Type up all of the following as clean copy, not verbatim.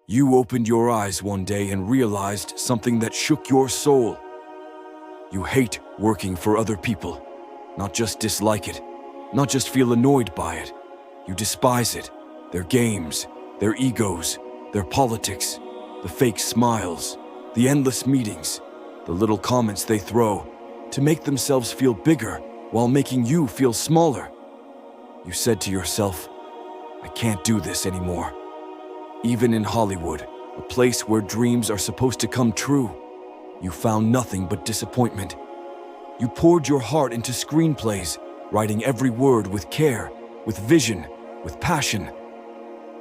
You opened your eyes one day and realized something that shook your soul. You hate working for other people. Not just dislike it, not just feel annoyed by it. You despise it, their games, their egos, their politics, the fake smiles, the endless meetings, the little comments they throw to make themselves feel bigger while making you feel smaller. You said to yourself, I can't do this anymore. Even in Hollywood, a place where dreams are supposed to come true, you found nothing but disappointment. You poured your heart into screenplays, writing every word with care, with vision, with passion.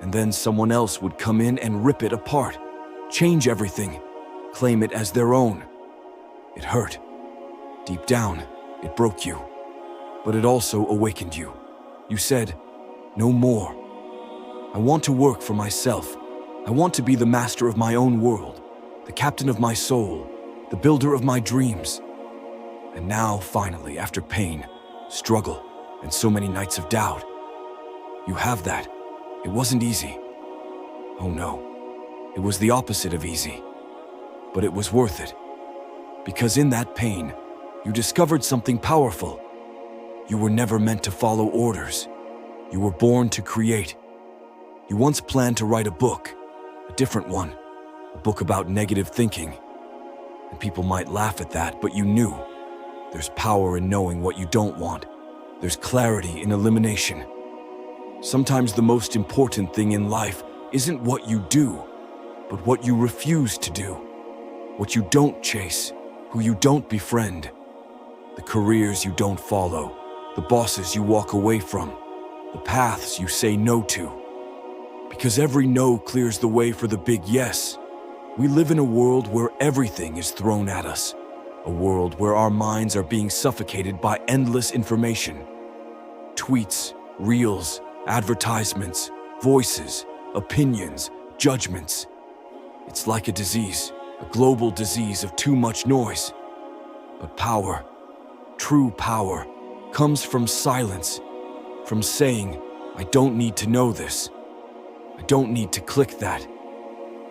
And then someone else would come in and rip it apart, change everything, claim it as their own. It hurt. Deep down, it broke you. But it also awakened you. You said, no more. I want to work for myself. I want to be the master of my own world, the captain of my soul, the builder of my dreams. And now, finally, after pain, struggle, and so many nights of doubt, you have that. It wasn't easy. Oh no, it was the opposite of easy. But it was worth it. Because in that pain, you discovered something powerful. You were never meant to follow orders. You were born to create. You once planned to write a book, a different one, a book about negative thinking. And people might laugh at that, but you knew. There's power in knowing what you don't want. There's clarity in elimination. Sometimes the most important thing in life isn't what you do, but what you refuse to do. What you don't chase, who you don't befriend, the careers you don't follow, the bosses you walk away from, the paths you say no to. Because every no clears the way for the big yes. We live in a world where everything is thrown at us, a world where our minds are being suffocated by endless information. Tweets, reels, advertisements, voices, opinions, judgments. It's like a disease, a global disease of too much noise. But power, true power, comes from silence, from saying, I don't need to know this. I don't need to click that.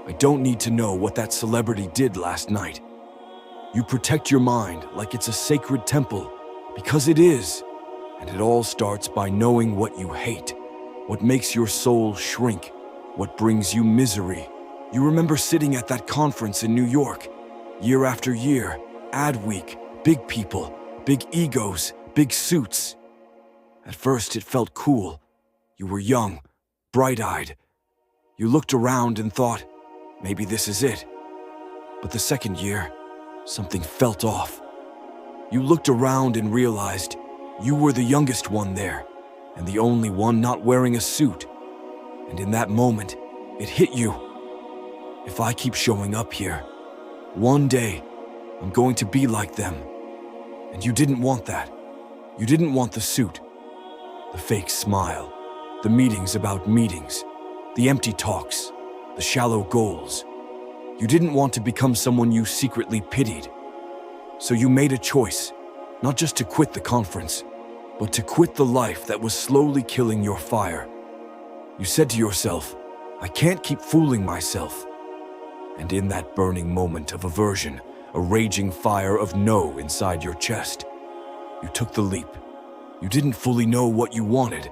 I don't need to know what that celebrity did last night. You protect your mind like it's a sacred temple, because it is. And it all starts by knowing what you hate, what makes your soul shrink, what brings you misery. You remember sitting at that conference in New York, year after year, ad week, big people, big egos, big suits. At first it felt cool. You were young, bright-eyed. You looked around and thought, maybe this is it. But the second year, something felt off. You looked around and realized you were the youngest one there, and the only one not wearing a suit. And in that moment, it hit you. If I keep showing up here, one day, I'm going to be like them. And you didn't want that. You didn't want the suit, the fake smile, the meetings about meetings, the empty talks, the shallow goals. You didn't want to become someone you secretly pitied. So you made a choice, not just to quit the conference, but to quit the life that was slowly killing your fire. You said to yourself, I can't keep fooling myself. And in that burning moment of aversion, a raging fire of no inside your chest, you took the leap. You didn't fully know what you wanted,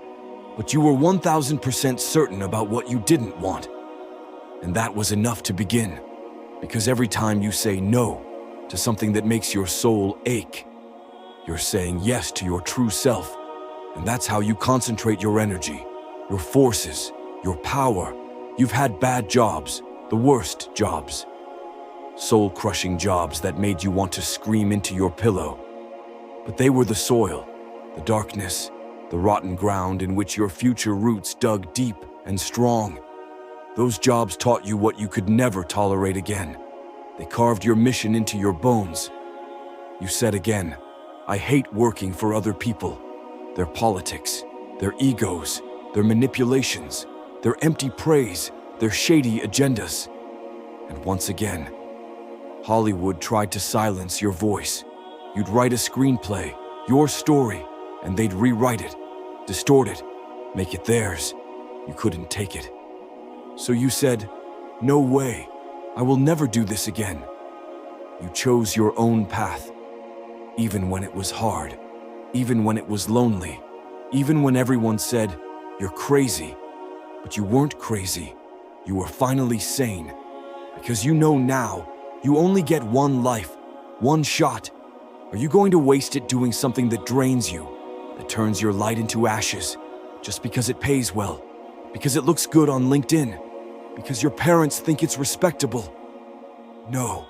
but you were 1000% certain about what you didn't want. And that was enough to begin, because every time you say no to something that makes your soul ache, you're saying yes to your true self. And that's how you concentrate your energy, your forces, your power. You've had bad jobs, the worst jobs. Soul-crushing jobs that made you want to scream into your pillow. But they were the soil, the darkness, the rotten ground in which your future roots dug deep and strong. Those jobs taught you what you could never tolerate again. They carved your mission into your bones. You said again, I hate working for other people, their politics, their egos, their manipulations, their empty praise, their shady agendas. And once again, Hollywood tried to silence your voice. You'd write a screenplay, your story, and they'd rewrite it, distort it, make it theirs. You couldn't take it. So you said, No way. I will never do this again. You chose your own path, even when it was hard, even when it was lonely, even when everyone said, "You're crazy." But you weren't crazy. You were finally sane. Because you know now, you only get one life, one shot. Are you going to waste it doing something that drains you, that turns your light into ashes, just because it pays well, because it looks good on LinkedIn, because your parents think it's respectable? No,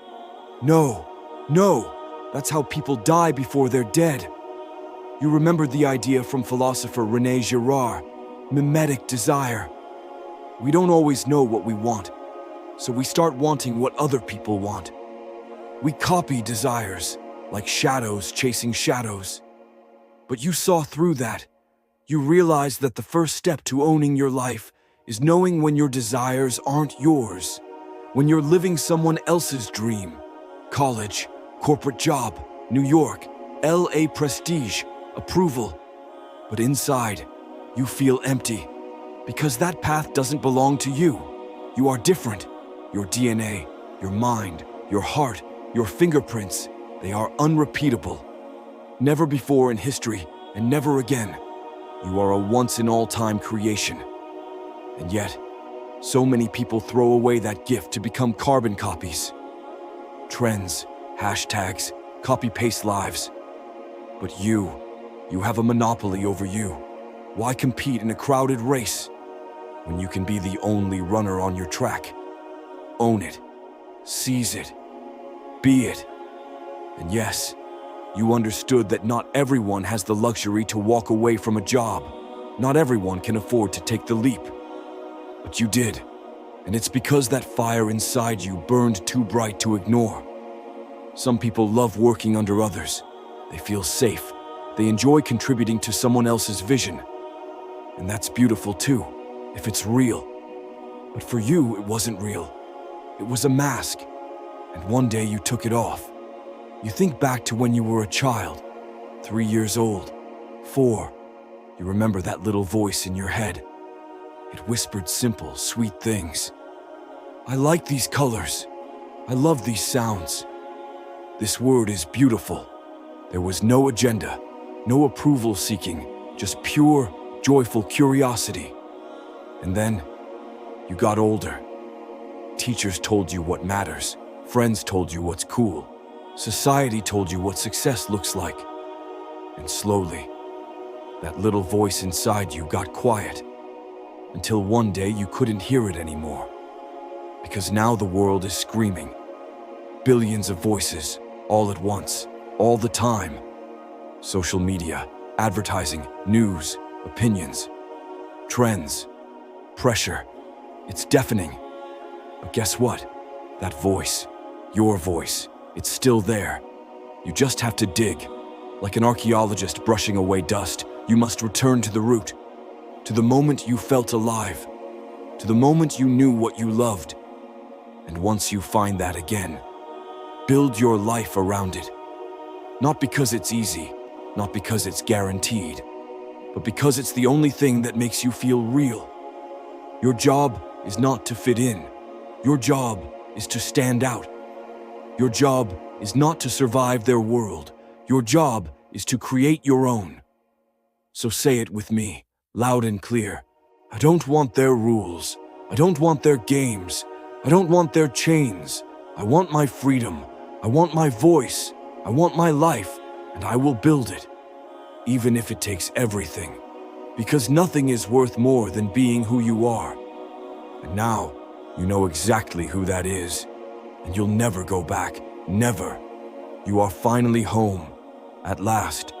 no, no. That's how people die before they're dead. You remember the idea from philosopher René Girard, mimetic desire. We don't always know what we want, so we start wanting what other people want. We copy desires, like shadows chasing shadows. But you saw through that. You realized that the first step to owning your life is knowing when your desires aren't yours, when you're living someone else's dream. College, corporate job, New York, LA prestige, approval. But inside, you feel empty, because that path doesn't belong to you. You are different. Your DNA, your mind, your heart, your fingerprints, they are unrepeatable. Never before in history, and never again. You are a once-in-all-time creation. And yet, so many people throw away that gift to become carbon copies. Trends, hashtags, copy-paste lives. But you have a monopoly over you. Why compete in a crowded race when you can be the only runner on your track? Own it, seize it, be it. And yes, you understood that not everyone has the luxury to walk away from a job. Not everyone can afford to take the leap. But you did, and it's because that fire inside you burned too bright to ignore. Some people love working under others. They feel safe. They enjoy contributing to someone else's vision. And that's beautiful too, if it's real. But for you, it wasn't real. It was a mask. And one day you took it off. You think back to when you were a child, 3 years old, 4. You remember that little voice in your head. It whispered simple, sweet things. I like these colors. I love these sounds. This word is beautiful. There was no agenda, no approval seeking, just pure, joyful curiosity. And then, you got older. Teachers told you what matters. Friends told you what's cool. Society told you what success looks like. And slowly, that little voice inside you got quiet. Until one day you couldn't hear it anymore. Because now the world is screaming. Billions of voices, all at once, all the time. Social media, advertising, news, opinions, trends, pressure. It's deafening. But guess what? That voice, your voice, it's still there. You just have to dig. Like an archaeologist brushing away dust, you must return to the root, to the moment you felt alive, to the moment you knew what you loved. And once you find that again, build your life around it. Not because it's easy, not because it's guaranteed, but because it's the only thing that makes you feel real. Your job is not to fit in. Your job is to stand out. Your job is not to survive their world. Your job is to create your own. So say it with me, loud and clear. I don't want their rules. I don't want their games. I don't want their chains. I want my freedom. I want my voice. I want my life, and I will build it. Even if it takes everything. Because nothing is worth more than being who you are. And now, you know exactly who that is. And you'll never go back. Never. You are finally home. At last.